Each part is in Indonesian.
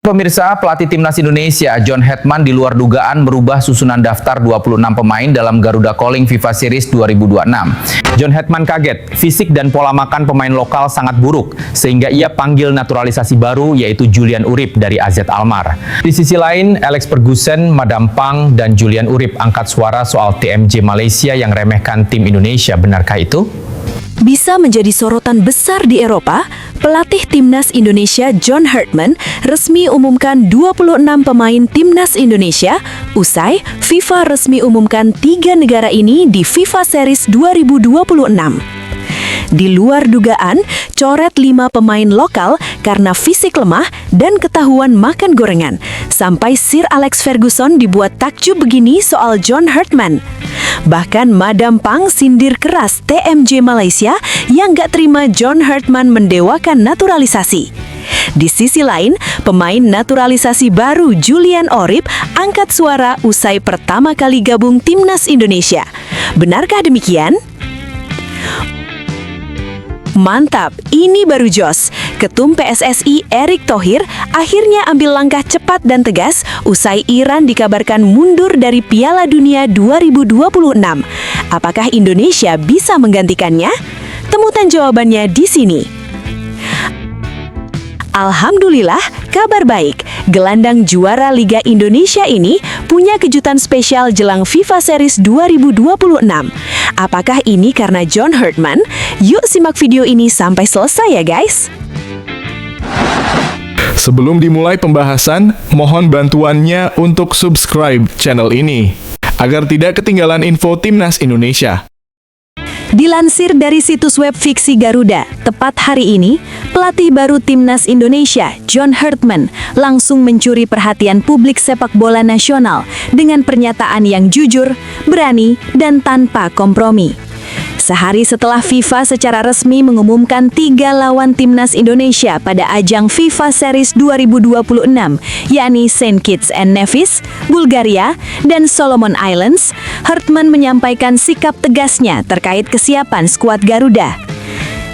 pemirsa, pelatih timnas Indonesia John Hetman di luar dugaan merubah susunan daftar 26 pemain dalam Garuda Calling FIFA Series 2026. John Hetman kaget, fisik dan pola makan pemain lokal sangat buruk, sehingga ia panggil naturalisasi baru yaitu Julian Urip dari AZ Alkmaar. Di sisi lain, Alex Ferguson, Madam Pang, dan Julian Urip angkat suara soal TMJ Malaysia yang remehkan tim Indonesia. Benarkah itu? Bisa menjadi sorotan besar di Eropa, pelatih timnas Indonesia John Hetman resmi umumkan 26 pemain timnas Indonesia usai FIFA resmi umumkan 3 negara ini di FIFA Series 2026. Di luar dugaan, coret 5 pemain lokal karena fisik lemah dan ketahuan makan gorengan. Sampai Sir Alex Ferguson dibuat takjub begini soal John Hetman. Bahkan Madam Pang sindir keras TMJ Malaysia yang gak terima John Hetman mendewakan naturalisasi. Di sisi lain, pemain naturalisasi baru Julian Urip angkat suara usai pertama kali gabung timnas Indonesia. Benarkah demikian? Mantap, ini baru jos. Ketum PSSI Erick Thohir akhirnya ambil langkah cepat dan tegas usai Iran dikabarkan mundur dari Piala Dunia 2026. Apakah Indonesia bisa menggantikannya? Temukan jawabannya di sini. Alhamdulillah, kabar baik. Gelandang juara Liga Indonesia ini punya kejutan spesial jelang FIFA Series 2026. Apakah ini karena John Hetman? Yuk simak video ini sampai selesai ya guys. Sebelum dimulai pembahasan, mohon bantuannya untuk subscribe channel ini agar tidak ketinggalan info Timnas Indonesia. Dilansir dari situs web Fiksi Garuda, tepat hari ini, pelatih baru Timnas Indonesia, John Hetman, langsung mencuri perhatian publik sepak bola nasional dengan pernyataan yang jujur, berani, dan tanpa kompromi. Sehari setelah FIFA secara resmi mengumumkan 3 lawan Timnas Indonesia pada ajang FIFA Series 2026, yakni Saint Kitts and Nevis, Bulgaria, dan Solomon Islands, Hetman menyampaikan sikap tegasnya terkait kesiapan skuad Garuda.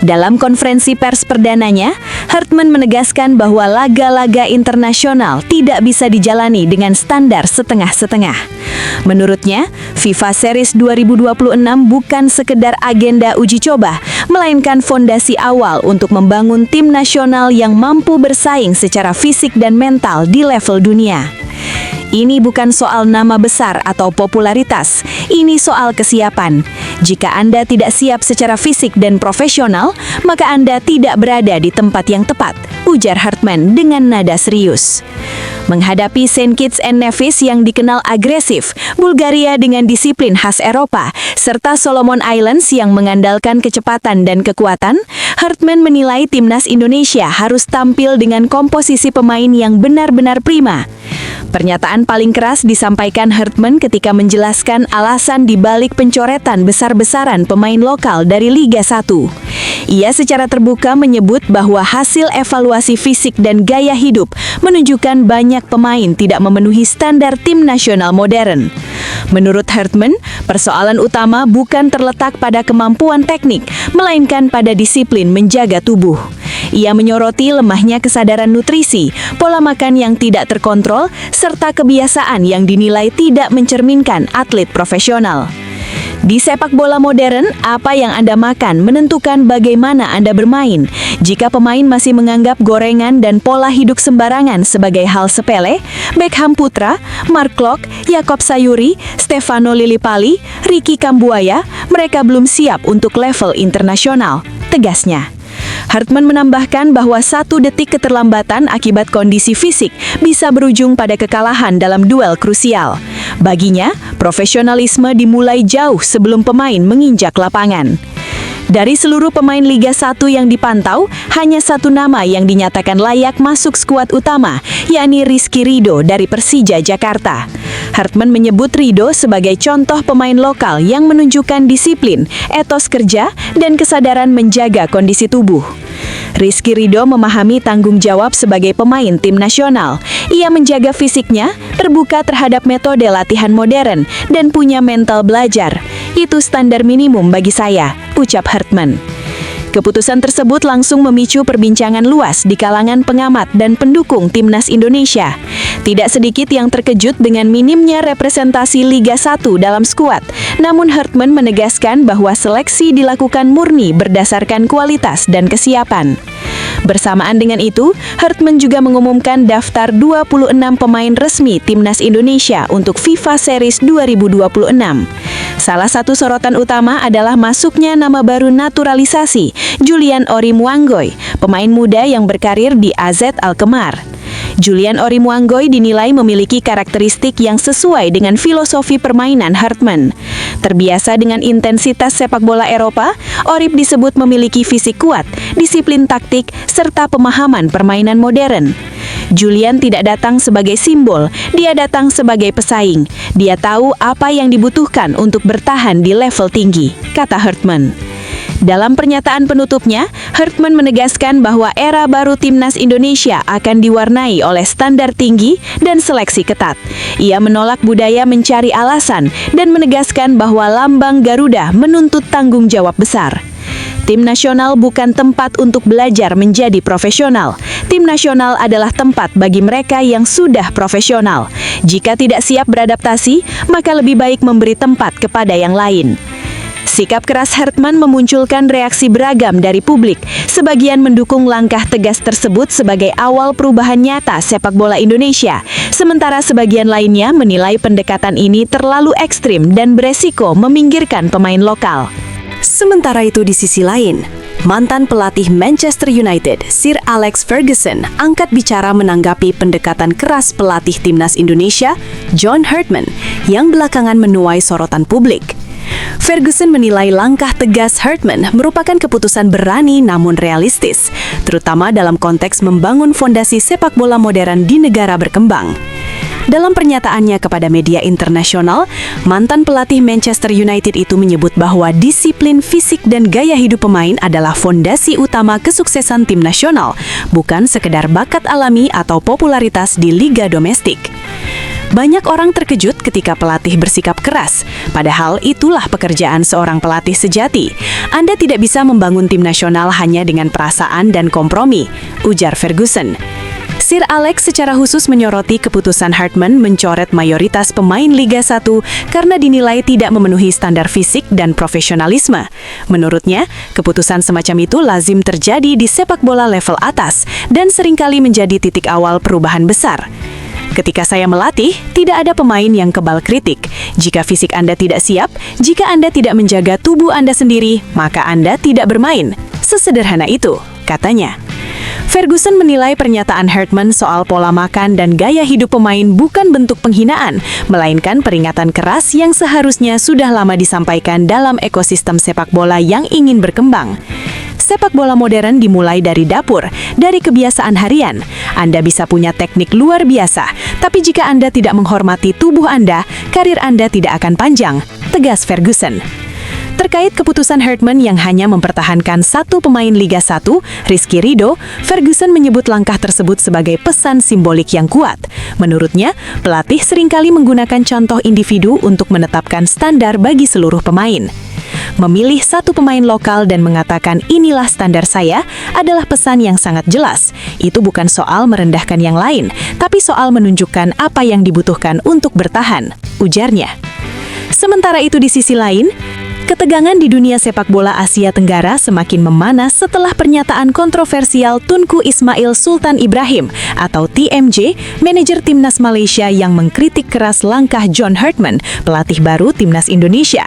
Dalam konferensi pers perdananya, Hetman menegaskan bahwa laga-laga internasional tidak bisa dijalani dengan standar setengah-setengah. Menurutnya, FIFA Series 2026 bukan sekedar agenda uji coba, melainkan fondasi awal untuk membangun tim nasional yang mampu bersaing secara fisik dan mental di level dunia. Ini bukan soal nama besar atau popularitas, ini soal kesiapan. Jika Anda tidak siap secara fisik dan profesional, maka Anda tidak berada di tempat yang tepat, ujar Hetman dengan nada serius. Menghadapi Saint Kitts and Nevis yang dikenal agresif, Bulgaria dengan disiplin khas Eropa, serta Solomon Islands yang mengandalkan kecepatan dan kekuatan, Hetman menilai timnas Indonesia harus tampil dengan komposisi pemain yang benar-benar prima. Pernyataan paling keras disampaikan Hetman ketika menjelaskan alasan dibalik pencoretan besar-besaran pemain lokal dari Liga 1. Ia secara terbuka menyebut bahwa hasil evaluasi fisik dan gaya hidup menunjukkan banyak pemain tidak memenuhi standar tim nasional modern. Menurut Hetman, persoalan utama bukan terletak pada kemampuan teknik, melainkan pada disiplin menjaga tubuh. Ia menyoroti lemahnya kesadaran nutrisi, pola makan yang tidak terkontrol, serta kebiasaan yang dinilai tidak mencerminkan atlet profesional. Di sepak bola modern, apa yang Anda makan menentukan bagaimana Anda bermain. Jika pemain masih menganggap gorengan dan pola hidup sembarangan sebagai hal sepele, Beckham Putra, Mark Klok, Yakob Sayuri, Stefano Lillipali, Ricky Kambuaya, mereka belum siap untuk level internasional, tegasnya. Hetman menambahkan bahwa 1 detik keterlambatan akibat kondisi fisik bisa berujung pada kekalahan dalam duel krusial. Baginya, profesionalisme dimulai jauh sebelum pemain menginjak lapangan. Dari seluruh pemain Liga 1 yang dipantau, hanya 1 nama yang dinyatakan layak masuk skuad utama, yakni Rizky Ridho dari Persija Jakarta. Hetman menyebut Ridho sebagai contoh pemain lokal yang menunjukkan disiplin, etos kerja, dan kesadaran menjaga kondisi tubuh. Rizky Ridho memahami tanggung jawab sebagai pemain tim nasional. Ia menjaga fisiknya, terbuka terhadap metode latihan modern, dan punya mental belajar. Itu standar minimum bagi saya, ucap Hetman. Keputusan tersebut langsung memicu perbincangan luas di kalangan pengamat dan pendukung Timnas Indonesia. Tidak sedikit yang terkejut dengan minimnya representasi Liga 1 dalam skuad. Namun Hartman menegaskan bahwa seleksi dilakukan murni berdasarkan kualitas dan kesiapan. Bersamaan dengan itu, Hartman juga mengumumkan daftar 26 pemain resmi Timnas Indonesia untuk FIFA Series 2026. Salah satu sorotan utama adalah masuknya nama baru naturalisasi, Julian Orim Wanggoy, pemain muda yang berkarir di AZ Alkmaar. Julian Orim Wanggoy dinilai memiliki karakteristik yang sesuai dengan filosofi permainan Hartman. Terbiasa dengan intensitas sepak bola Eropa, Orim disebut memiliki fisik kuat, disiplin taktik, serta pemahaman permainan modern. Julian tidak datang sebagai simbol, dia datang sebagai pesaing. Dia tahu apa yang dibutuhkan untuk bertahan di level tinggi, kata Hartman. Dalam pernyataan penutupnya, Hartman menegaskan bahwa era baru Timnas Indonesia akan diwarnai oleh standar tinggi dan seleksi ketat. Ia menolak budaya mencari alasan dan menegaskan bahwa lambang Garuda menuntut tanggung jawab besar. Tim nasional bukan tempat untuk belajar menjadi profesional. Tim nasional adalah tempat bagi mereka yang sudah profesional. Jika tidak siap beradaptasi, maka lebih baik memberi tempat kepada yang lain. Sikap keras Hartman memunculkan reaksi beragam dari publik. Sebagian mendukung langkah tegas tersebut sebagai awal perubahan nyata sepak bola Indonesia. Sementara sebagian lainnya menilai pendekatan ini terlalu ekstrim dan beresiko meminggirkan pemain lokal. Sementara itu di sisi lain, mantan pelatih Manchester United, Sir Alex Ferguson, angkat bicara menanggapi pendekatan keras pelatih Timnas Indonesia, John Hartman, yang belakangan menuai sorotan publik. Ferguson menilai langkah tegas Hartman merupakan keputusan berani namun realistis, terutama dalam konteks membangun fondasi sepak bola modern di negara berkembang. Dalam pernyataannya kepada media internasional, mantan pelatih Manchester United itu menyebut bahwa disiplin fisik dan gaya hidup pemain adalah fondasi utama kesuksesan tim nasional, bukan sekedar bakat alami atau popularitas di liga domestik. Banyak orang terkejut ketika pelatih bersikap keras, padahal itulah pekerjaan seorang pelatih sejati. Anda tidak bisa membangun tim nasional hanya dengan perasaan dan kompromi, ujar Ferguson. Sir Alex secara khusus menyoroti keputusan Hartman mencoret mayoritas pemain Liga 1 karena dinilai tidak memenuhi standar fisik dan profesionalisme. Menurutnya, keputusan semacam itu lazim terjadi di sepak bola level atas dan seringkali menjadi titik awal perubahan besar. Ketika saya melatih, tidak ada pemain yang kebal kritik. Jika fisik Anda tidak siap, jika Anda tidak menjaga tubuh Anda sendiri, maka Anda tidak bermain. Sesederhana itu, katanya. Ferguson menilai pernyataan Hartman soal pola makan dan gaya hidup pemain bukan bentuk penghinaan, melainkan peringatan keras yang seharusnya sudah lama disampaikan dalam ekosistem sepak bola yang ingin berkembang. Sepak bola modern dimulai dari dapur, dari kebiasaan harian. Anda bisa punya teknik luar biasa, tapi jika Anda tidak menghormati tubuh Anda, karir Anda tidak akan panjang, tegas Ferguson. Terkait keputusan Hartman yang hanya mempertahankan satu pemain Liga 1, Rizky Ridho, Ferguson menyebut langkah tersebut sebagai pesan simbolik yang kuat. Menurutnya, pelatih seringkali menggunakan contoh individu untuk menetapkan standar bagi seluruh pemain. Memilih satu pemain lokal dan mengatakan inilah standar saya adalah pesan yang sangat jelas. Itu bukan soal merendahkan yang lain, tapi soal menunjukkan apa yang dibutuhkan untuk bertahan, ujarnya. Sementara itu di sisi lain, ketegangan di dunia sepak bola Asia Tenggara semakin memanas setelah pernyataan kontroversial Tunku Ismail Sultan Ibrahim atau TMJ, manajer Timnas Malaysia yang mengkritik keras langkah John Hartman, pelatih baru Timnas Indonesia.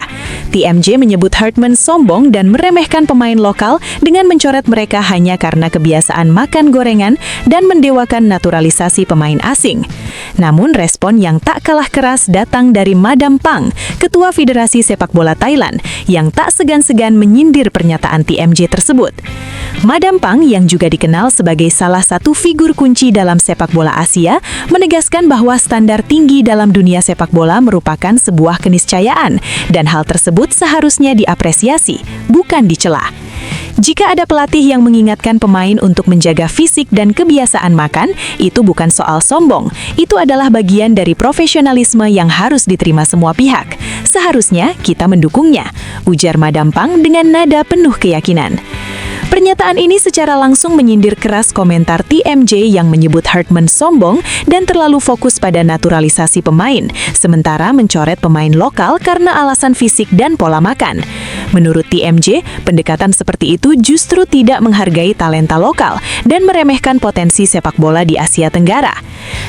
TMJ menyebut Hartman sombong dan meremehkan pemain lokal dengan mencoret mereka hanya karena kebiasaan makan gorengan dan mendewakan naturalisasi pemain asing. Namun respon yang tak kalah keras datang dari Madam Pang, Ketua Federasi Sepak Bola Thailand, yang tak segan-segan menyindir pernyataan TMJ tersebut. Madam Pang, yang juga dikenal sebagai salah satu figur kunci dalam sepak bola Asia, menegaskan bahwa standar tinggi dalam dunia sepak bola merupakan sebuah keniscayaan, dan hal tersebut seharusnya diapresiasi, bukan dicela. Jika ada pelatih yang mengingatkan pemain untuk menjaga fisik dan kebiasaan makan, itu bukan soal sombong. Itu adalah bagian dari profesionalisme yang harus diterima semua pihak. Seharusnya kita mendukungnya, ujar Madam Pang dengan nada penuh keyakinan. Pernyataan ini secara langsung menyindir keras komentar TMJ yang menyebut Hurtman sombong dan terlalu fokus pada naturalisasi pemain, sementara mencoret pemain lokal karena alasan fisik dan pola makan. Menurut TMJ, pendekatan seperti itu justru tidak menghargai talenta lokal dan meremehkan potensi sepak bola di Asia Tenggara.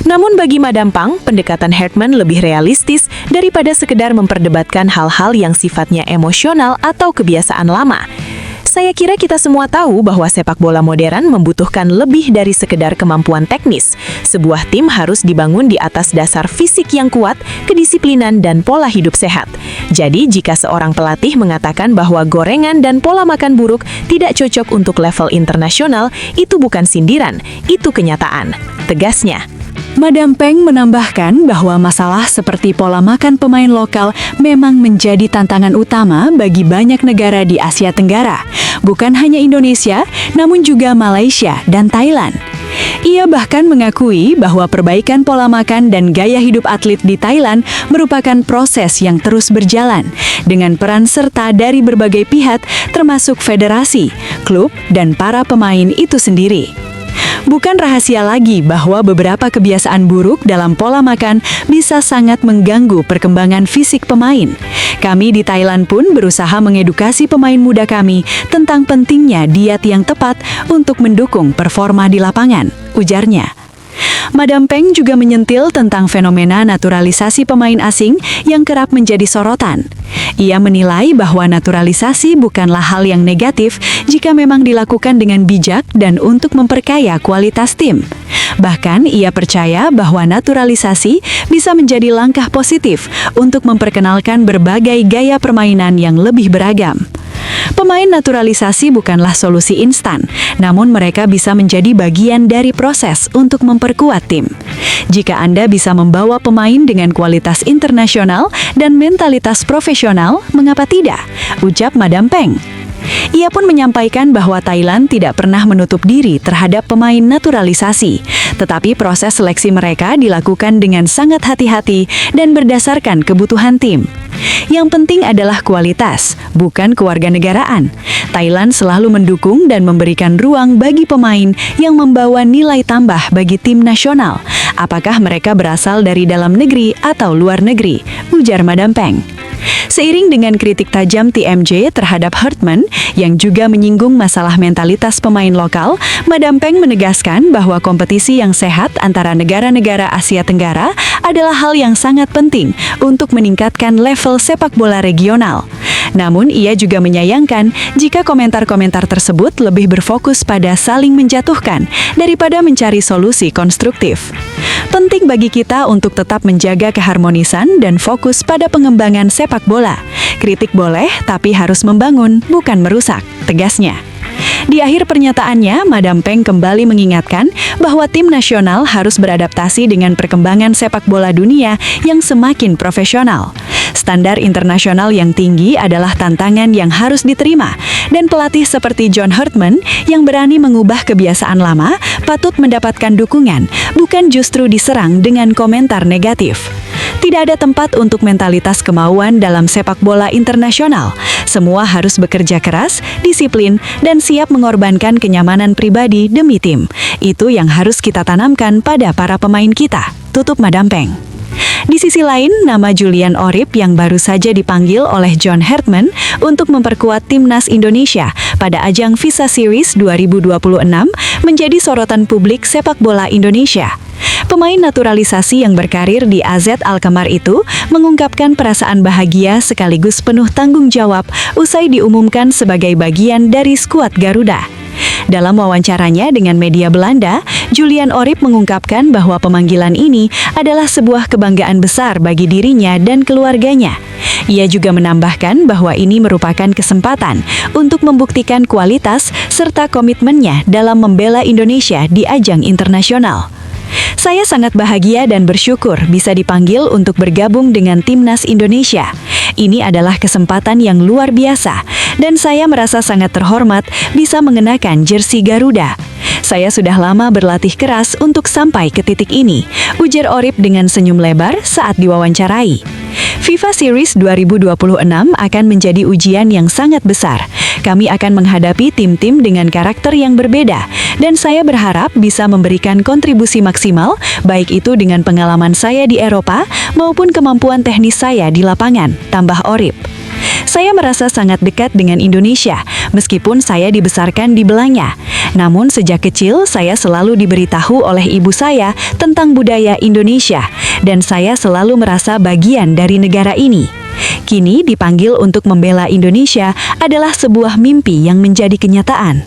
Namun bagi Madam Pang, pendekatan Hurtman lebih realistis daripada sekedar memperdebatkan hal-hal yang sifatnya emosional atau kebiasaan lama. Saya kira kita semua tahu bahwa sepak bola modern membutuhkan lebih dari sekedar kemampuan teknis. Sebuah tim harus dibangun di atas dasar fisik yang kuat, kedisiplinan, dan pola hidup sehat. Jadi, jika seorang pelatih mengatakan bahwa gorengan dan pola makan buruk tidak cocok untuk level internasional, itu bukan sindiran, itu kenyataan, tegasnya. Madam Peng menambahkan bahwa masalah seperti pola makan pemain lokal memang menjadi tantangan utama bagi banyak negara di Asia Tenggara, bukan hanya Indonesia, namun juga Malaysia dan Thailand. Ia bahkan mengakui bahwa perbaikan pola makan dan gaya hidup atlet di Thailand merupakan proses yang terus berjalan, dengan peran serta dari berbagai pihak termasuk federasi, klub, dan para pemain itu sendiri. Bukan rahasia lagi bahwa beberapa kebiasaan buruk dalam pola makan bisa sangat mengganggu perkembangan fisik pemain. Kami di Thailand pun berusaha mengedukasi pemain muda kami tentang pentingnya diet yang tepat untuk mendukung performa di lapangan, ujarnya. Madam Peng juga menyentil tentang fenomena naturalisasi pemain asing yang kerap menjadi sorotan. Ia menilai bahwa naturalisasi bukanlah hal yang negatif jika memang dilakukan dengan bijak dan untuk memperkaya kualitas tim. Bahkan ia percaya bahwa naturalisasi bisa menjadi langkah positif untuk memperkenalkan berbagai gaya permainan yang lebih beragam. Pemain naturalisasi bukanlah solusi instan, namun mereka bisa menjadi bagian dari proses untuk memperkuat tim. Jika Anda bisa membawa pemain dengan kualitas internasional dan mentalitas profesional, mengapa tidak? Ucap Madam Peng. Ia pun menyampaikan bahwa Thailand tidak pernah menutup diri terhadap pemain naturalisasi, tetapi proses seleksi mereka dilakukan dengan sangat hati-hati dan berdasarkan kebutuhan tim. Yang penting adalah kualitas, bukan kewarganegaraan. Thailand selalu mendukung dan memberikan ruang bagi pemain yang membawa nilai tambah bagi tim nasional, apakah mereka berasal dari dalam negeri atau luar negeri, ujar Madam Peng. Seiring dengan kritik tajam TMJ terhadap Hurtman yang juga menyinggung masalah mentalitas pemain lokal, Madam Peng menegaskan bahwa kompetisi yang sehat antara negara-negara Asia Tenggara adalah hal yang sangat penting untuk meningkatkan level sepak bola regional. Namun ia juga menyayangkan jika komentar-komentar tersebut lebih berfokus pada saling menjatuhkan daripada mencari solusi konstruktif. Penting bagi kita untuk tetap menjaga keharmonisan dan fokus pada pengembangan sepak bola. Kritik boleh, tapi harus membangun, bukan merusak, tegasnya. Di akhir pernyataannya, Madam Peng kembali mengingatkan bahwa tim nasional harus beradaptasi dengan perkembangan sepak bola dunia yang semakin profesional. Standar internasional yang tinggi adalah tantangan yang harus diterima, dan pelatih seperti John Hurtman yang berani mengubah kebiasaan lama patut mendapatkan dukungan, bukan justru diserang dengan komentar negatif. Tidak ada tempat untuk mentalitas kemauan dalam sepak bola internasional. Semua harus bekerja keras, disiplin, dan siap mengorbankan kenyamanan pribadi demi tim. Itu yang harus kita tanamkan pada para pemain kita, tutup Madam Peng. Di sisi lain, nama Julian Orip yang baru saja dipanggil oleh John Hurtman untuk memperkuat timnas Indonesia pada ajang FIFA Series 2026 menjadi sorotan publik sepak bola Indonesia. Pemain naturalisasi yang berkarir di AZ Alkmaar itu mengungkapkan perasaan bahagia sekaligus penuh tanggung jawab usai diumumkan sebagai bagian dari skuad Garuda. Dalam wawancaranya dengan media Belanda, Julian Orip mengungkapkan bahwa pemanggilan ini adalah sebuah kebanggaan besar bagi dirinya dan keluarganya. Ia juga menambahkan bahwa ini merupakan kesempatan untuk membuktikan kualitas serta komitmennya dalam membela Indonesia di ajang internasional. Saya sangat bahagia dan bersyukur bisa dipanggil untuk bergabung dengan timnas Indonesia. Ini adalah kesempatan yang luar biasa, dan saya merasa sangat terhormat bisa mengenakan jersey Garuda. Saya sudah lama berlatih keras untuk sampai ke titik ini, ujar Orip dengan senyum lebar saat diwawancarai. FIFA Series 2026 akan menjadi ujian yang sangat besar. Kami akan menghadapi tim-tim dengan karakter yang berbeda, dan saya berharap bisa memberikan kontribusi maksimal, baik itu dengan pengalaman saya di Eropa maupun kemampuan teknis saya di lapangan, tambah Orip. Saya merasa sangat dekat dengan Indonesia, meskipun saya dibesarkan di Belanya. Namun sejak kecil saya selalu diberitahu oleh ibu saya tentang budaya Indonesia, dan saya selalu merasa bagian dari negara ini. Kini dipanggil untuk membela Indonesia adalah sebuah mimpi yang menjadi kenyataan.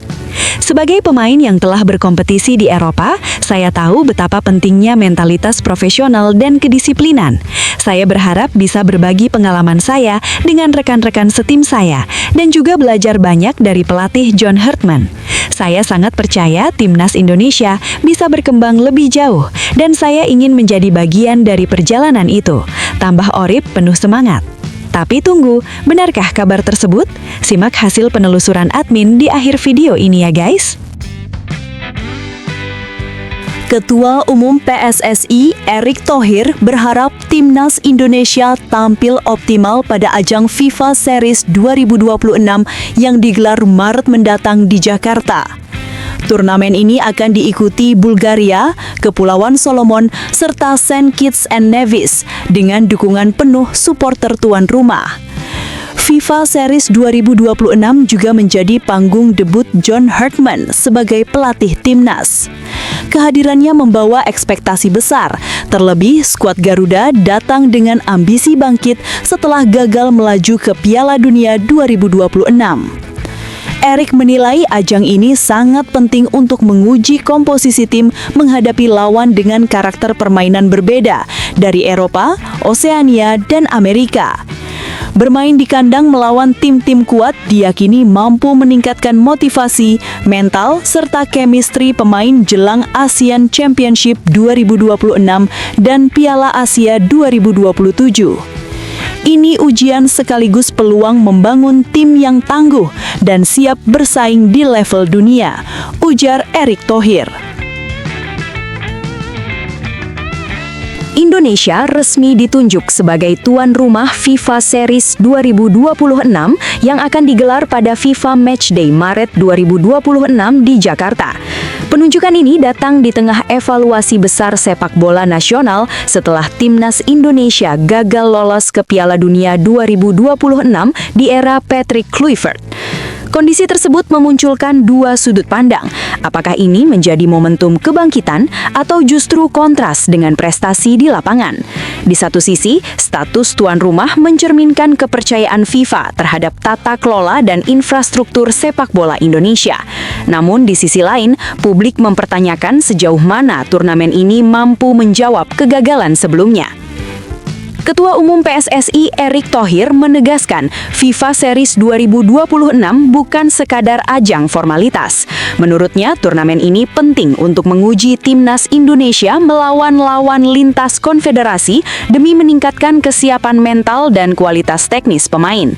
Sebagai pemain yang telah berkompetisi di Eropa, saya tahu betapa pentingnya mentalitas profesional dan kedisiplinan. Saya berharap bisa berbagi pengalaman saya dengan rekan-rekan setim saya dan juga belajar banyak dari pelatih John Herdman. Saya sangat percaya timnas Indonesia bisa berkembang lebih jauh dan saya ingin menjadi bagian dari perjalanan itu. Tambah Orip penuh semangat. Tapi tunggu, benarkah kabar tersebut? Simak hasil penelusuran admin di akhir video ini ya guys. Ketua Umum PSSI Erick Thohir berharap timnas Indonesia tampil optimal pada ajang FIFA Series 2026 yang digelar Maret mendatang di Jakarta. Turnamen ini akan diikuti Bulgaria, Kepulauan Solomon, serta Saint Kitts and Nevis dengan dukungan penuh supporter tuan rumah. FIFA Series 2026 juga menjadi panggung debut John Herdman sebagai pelatih timnas. Kehadirannya membawa ekspektasi besar, terlebih skuad Garuda datang dengan ambisi bangkit setelah gagal melaju ke Piala Dunia 2026. Erick menilai ajang ini sangat penting untuk menguji komposisi tim menghadapi lawan dengan karakter permainan berbeda dari Eropa, Oseania, dan Amerika. Bermain di kandang melawan tim-tim kuat diyakini mampu meningkatkan motivasi, mental, serta chemistry pemain jelang ASEAN Championship 2026 dan Piala Asia 2027. Ini ujian sekaligus peluang membangun tim yang tangguh dan siap bersaing di level dunia, ujar Erick Thohir. Indonesia resmi ditunjuk sebagai tuan rumah FIFA Series 2026 yang akan digelar pada FIFA Matchday Maret 2026 di Jakarta. Penunjukan ini datang di tengah evaluasi besar sepak bola nasional setelah timnas Indonesia gagal lolos ke Piala Dunia 2026 di era Patrick Kluivert. Kondisi tersebut memunculkan dua sudut pandang. Apakah ini menjadi momentum kebangkitan atau justru kontras dengan prestasi di lapangan? Di satu sisi, status tuan rumah mencerminkan kepercayaan FIFA terhadap tata kelola dan infrastruktur sepak bola Indonesia. Namun di sisi lain, publik mempertanyakan sejauh mana turnamen ini mampu menjawab kegagalan sebelumnya. Ketua Umum PSSI Erick Thohir menegaskan FIFA Series 2026 bukan sekadar ajang formalitas. Menurutnya, turnamen ini penting untuk menguji timnas Indonesia melawan lawan lintas konfederasi demi meningkatkan kesiapan mental dan kualitas teknis pemain.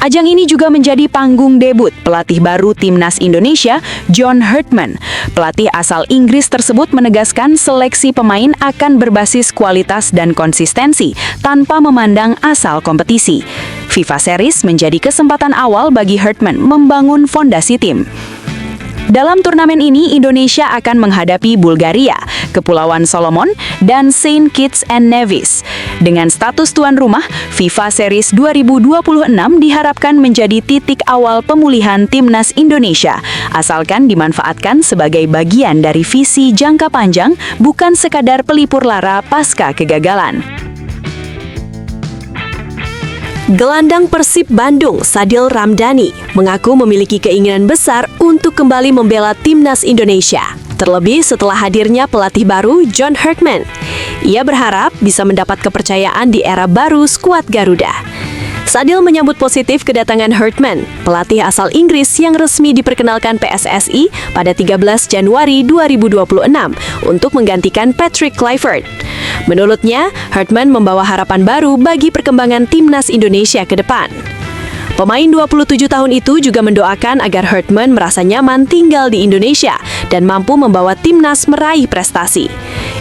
Ajang ini juga menjadi panggung debut pelatih baru timnas Indonesia, John Herdman. Pelatih asal Inggris tersebut menegaskan seleksi pemain akan berbasis kualitas dan konsistensi tanpa memandang asal kompetisi. FIFA Series menjadi kesempatan awal bagi Herdman membangun fondasi tim. Dalam turnamen ini, Indonesia akan menghadapi Bulgaria, Kepulauan Solomon, dan Saint Kitts and Nevis. Dengan status tuan rumah, FIFA Series 2026 diharapkan menjadi titik awal pemulihan timnas Indonesia, asalkan dimanfaatkan sebagai bagian dari visi jangka panjang, bukan sekadar pelipur lara pasca kegagalan. Gelandang Persib Bandung, Sadil Ramdhani, mengaku memiliki keinginan besar untuk kembali membela timnas Indonesia. Terlebih setelah hadirnya pelatih baru John Herdman. Ia berharap bisa mendapat kepercayaan di era baru skuad Garuda. Sadil menyambut positif kedatangan Herdman, pelatih asal Inggris yang resmi diperkenalkan PSSI pada 13 Januari 2026 untuk menggantikan Patrick Kluivert. Menurutnya, Herdman membawa harapan baru bagi perkembangan timnas Indonesia ke depan. Pemain 27 tahun itu juga mendoakan agar Hurtman merasa nyaman tinggal di Indonesia dan mampu membawa timnas meraih prestasi.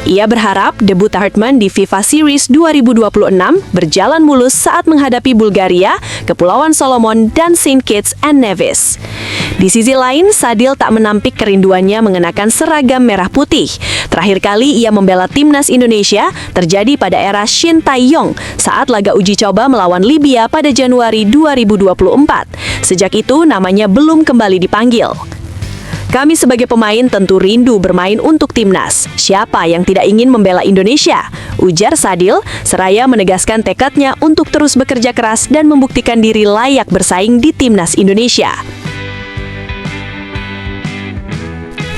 Ia berharap debut Hurtman di FIFA Series 2026 berjalan mulus saat menghadapi Bulgaria, Kepulauan Solomon, dan Saint Kitts and Nevis. Di sisi lain, Sadil tak menampik kerinduannya mengenakan seragam merah putih. Terakhir kali ia membela timnas Indonesia terjadi pada era Shin Tae-yong saat laga uji coba melawan Libya pada Januari 2024. Sejak itu, namanya belum kembali dipanggil. Kami sebagai pemain tentu rindu bermain untuk timnas. Siapa yang tidak ingin membela Indonesia? Ujar Sadil, seraya menegaskan tekadnya untuk terus bekerja keras dan membuktikan diri layak bersaing di timnas Indonesia.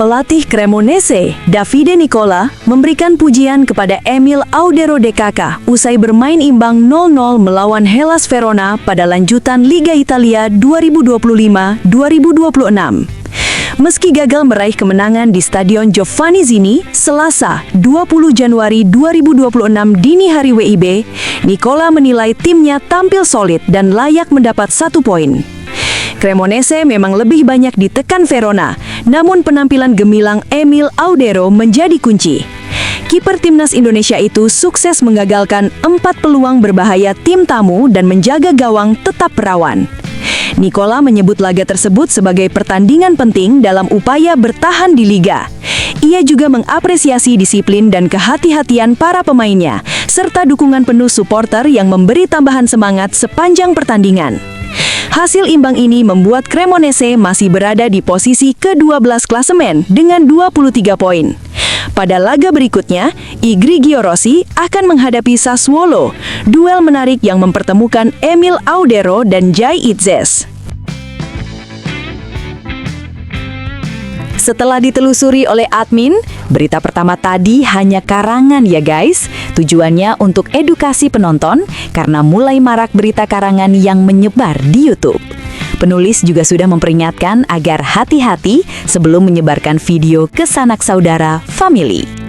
Pelatih Cremonese, Davide Nicola, memberikan pujian kepada Emil Audero DKK usai bermain imbang 0-0 melawan Hellas Verona pada lanjutan Liga Italia 2025-2026. Meski gagal meraih kemenangan di Stadion Giovanni Zini, Selasa, 20 Januari 2026 dini hari WIB, Nicola menilai timnya tampil solid dan layak mendapat 1 poin. Cremonese memang lebih banyak ditekan Verona, namun penampilan gemilang Emil Audero menjadi kunci. Kiper timnas Indonesia itu sukses menggagalkan 4 peluang berbahaya tim tamu dan menjaga gawang tetap perawan. Nicola menyebut laga tersebut sebagai pertandingan penting dalam upaya bertahan di liga. Ia juga mengapresiasi disiplin dan kehati-hatian para pemainnya, serta dukungan penuh supporter yang memberi tambahan semangat sepanjang pertandingan. Hasil imbang ini membuat Cremonese masih berada di posisi ke-12 klasemen dengan 23 poin. Pada laga berikutnya, I Grigio Rossi akan menghadapi Sassuolo, duel menarik yang mempertemukan Emil Audero dan Jai Itzes. Setelah ditelusuri oleh admin, berita pertama tadi hanya karangan ya guys. Tujuannya untuk edukasi penonton karena mulai marak berita karangan yang menyebar di YouTube. Penulis juga sudah memperingatkan agar hati-hati sebelum menyebarkan video ke sanak saudara family.